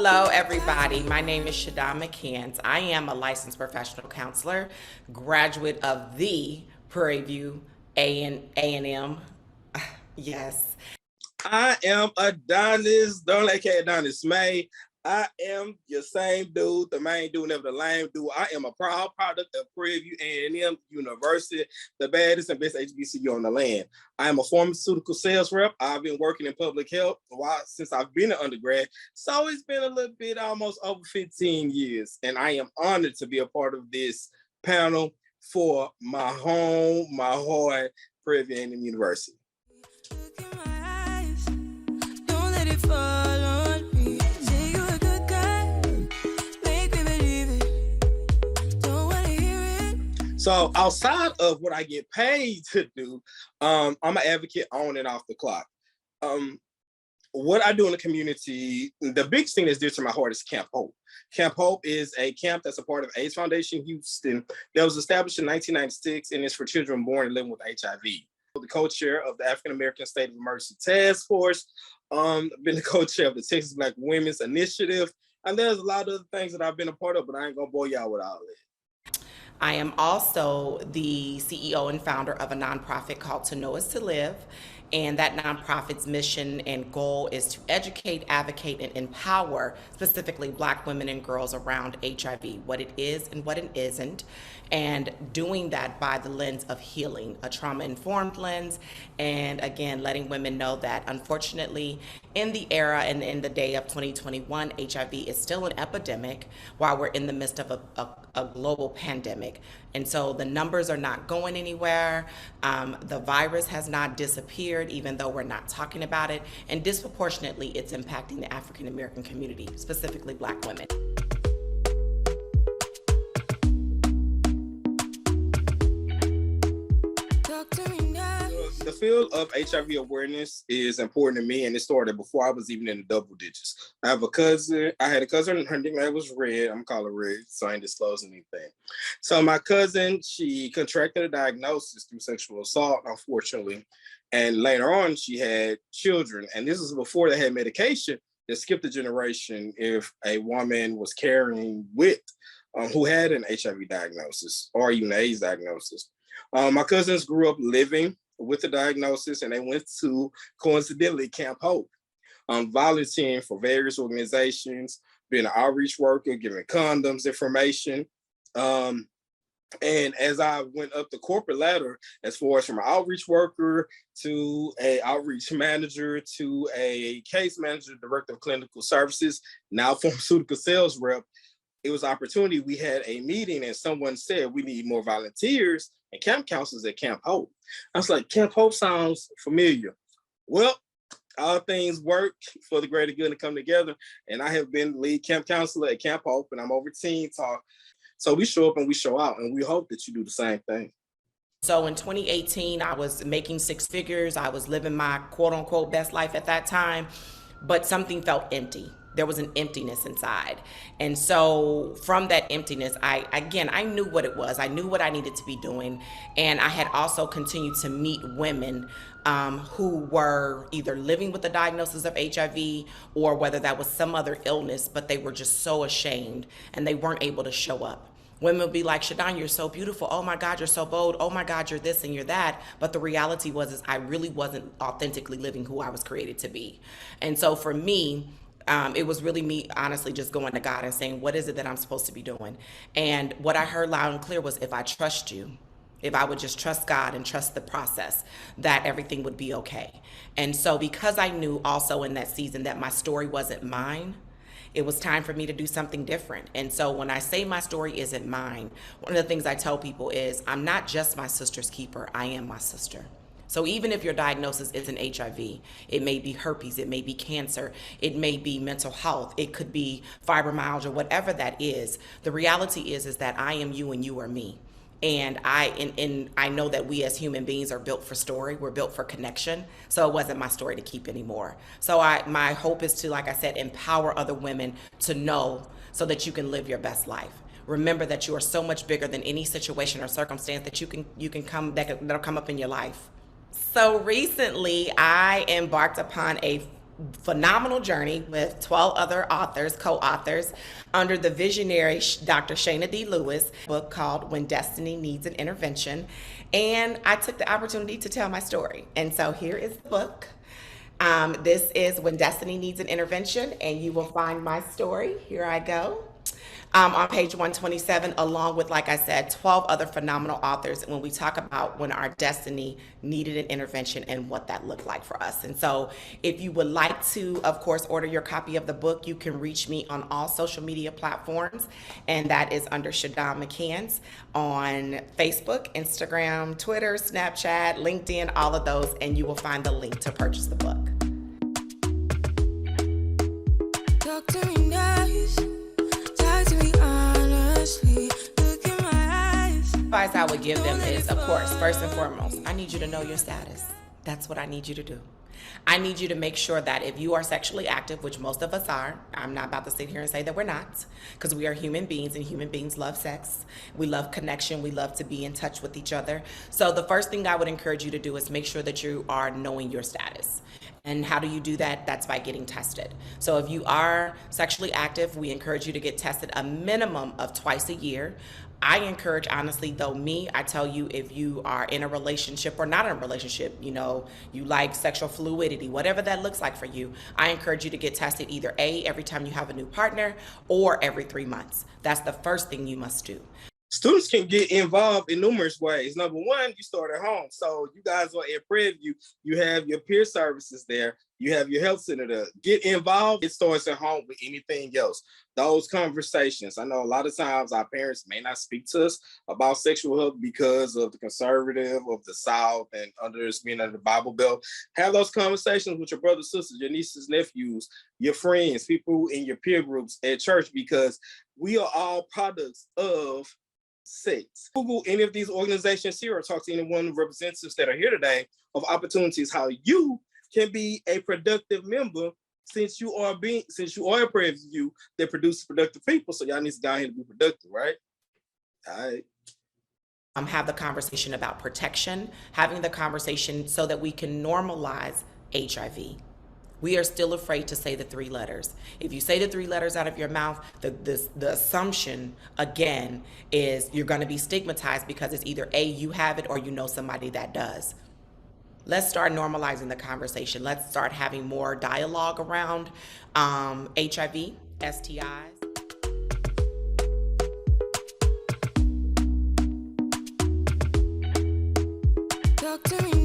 Hello, everybody. My name is Shadon McCants. I am a licensed professional counselor, graduate of the Prairie View A&M. Yes. I am Adonis, don't like Adonis May. I am your same dude, the main dude, never the lame dude. I am a proud product of Prairie View A&M University, the baddest and best HBCU on the land. I am a pharmaceutical sales rep. I've been working in public health since I've been an undergrad. So it's been a little bit, almost over 15 years. And I am honored to be a part of this panel for my home, my heart, Prairie View A&M University. So outside of what I get paid to do, I'm an advocate on and off the clock. What I do in the community, the biggest thing that's dear to my heart is Camp Hope. Camp Hope is a camp that's a part of AIDS Foundation Houston that was established in 1996 and is for children born and living with HIV. The co-chair of the African American State of Emergency Task Force, I've been the co-chair of the Texas Black Women's Initiative, and there's a lot of other things that I've been a part of, but I ain't gonna bore y'all with all that. I am also the CEO and founder of a nonprofit called To Know Is To Live. And that nonprofit's mission and goal is to educate, advocate, and empower specifically Black women and girls around HIV, what it is and what it isn't, and doing that by the lens of healing, a trauma-informed lens, and again, letting women know that unfortunately, in the era and in the day of 2021, HIV is still an epidemic while we're in the midst of a global pandemic. And so the numbers are not going anywhere. The virus has not disappeared, even though we're not talking about it. And disproportionately, it's impacting the African American community, specifically Black women. The field of HIV awareness is important to me, and it started before I was even in the double digits. I had a cousin, her nickname was Red. I'm calling Red, so I ain't disclosing anything. So my cousin, she contracted a diagnosis through sexual assault, unfortunately. And later on, she had children. And this was before they had medication that skipped a generation if a woman was carrying with who had an HIV diagnosis or even an AIDS diagnosis. My cousins grew up living with the diagnosis, and they went to, coincidentally, Camp Hope, volunteering for various organizations, being an outreach worker, giving condoms information. And as I went up the corporate ladder, as far as from an outreach worker to an outreach manager to a case manager, director of clinical services, now pharmaceutical sales rep, it was an opportunity. We had a meeting and someone said, we need more volunteers and camp counselors at Camp Hope. I was like, Camp Hope sounds familiar. Well, all things work for the greater good to come together. And I have been lead camp counselor at Camp Hope, and I'm over Teen Talk. So we show up and we show out, and we hope that you do the same thing. So in 2018, I was making six figures. I was living my quote unquote best life at that time, but something felt empty. There was an emptiness inside. And so from that emptiness, I knew what it was. I knew what I needed to be doing. And I had also continued to meet women who were either living with the diagnosis of HIV or whether that was some other illness, but they were just so ashamed and they weren't able to show up. Women would be like, Shadon, you're so beautiful. Oh my God, you're so bold. Oh my God, you're this and you're that. But the reality was I really wasn't authentically living who I was created to be. And so for me, it was really me honestly just going to God and saying, what is it that I'm supposed to be doing? And what I heard loud and clear was, if I trust you, if I would just trust God and trust the process, that everything would be okay. And so because I knew also in that season that my story wasn't mine, it was time for me to do something different. And so when I say my story isn't mine, one of the things I tell people is I'm not just my sister's keeper, I am my sister. So even if your diagnosis isn't HIV, it may be herpes, it may be cancer, it may be mental health, it could be fibromyalgia, whatever that is. The reality is that I am you and you are me. And I know that we as human beings are built for story. We're built for connection. So it wasn't my story to keep anymore. So my hope is to, like I said, empower other women to know so that you can live your best life. Remember that you are so much bigger than any situation or circumstance that that'll come up in your life. So recently I embarked upon a phenomenal journey with 12 other authors, co-authors, under the visionary Dr. Shayna D. Lewis, book called When Destiny Needs an Intervention. And I took the opportunity to tell my story. And so here is the book. This is When Destiny Needs an Intervention, and you will find my story. Here I go. On page 127, along with, like I said, 12 other phenomenal authors, when we talk about when our destiny needed an intervention and what that looked like for us. And so, if you would like to, of course, order your copy of the book, you can reach me on all social media platforms, and that is under Shadon McCants on Facebook, Instagram, Twitter, Snapchat, LinkedIn, all of those, and you will find the link to purchase the book. Talk to me nice. To me honestly, look in my eyes. Advice I would give them is, of course, first and foremost, I need you to know your status. That's what I need you to do. I need you to make sure that if you are sexually active, which most of us are, I'm not about to sit here and say that we're not, because we are human beings and human beings love sex. We love connection. We love to be in touch with each other. So the first thing I would encourage you to do is make sure that you are knowing your status. And how do you do that? That's by getting tested. So if you are sexually active, we encourage you to get tested a minimum of twice a year. I encourage, honestly, though, I tell you, if you are in a relationship or not in a relationship, you like sexual fluidity, whatever that looks like for you, I encourage you to get tested either every time you have a new partner or every 3 months. That's the first thing you must do. Students can get involved in numerous ways. Number one, you start at home. So you guys are at Prairie View. You have your peer services there. You have your health center there. Get involved. It starts at home with anything else. Those conversations. I know a lot of times our parents may not speak to us about sexual health because of the conservative of the South and being under the Bible Belt. Have those conversations with your brothers, sisters, your nieces, nephews, your friends, people in your peer groups at church, because we are all products of sex. Google any of these organizations here or talk to any one of the representatives that are here today of opportunities how you can be a productive member since you are a Prairie View that produces productive people. So y'all need to go ahead and be productive, right? All right. Have the conversation about protection, having the conversation so that we can normalize HIV. We are still afraid to say the 3 letters. If you say the 3 letters out of your mouth, the assumption, again, is you're going to be stigmatized because it's either A, you have it, or you know somebody that does. Let's start normalizing the conversation. Let's start having more dialogue around HIV, STIs. Talk to me.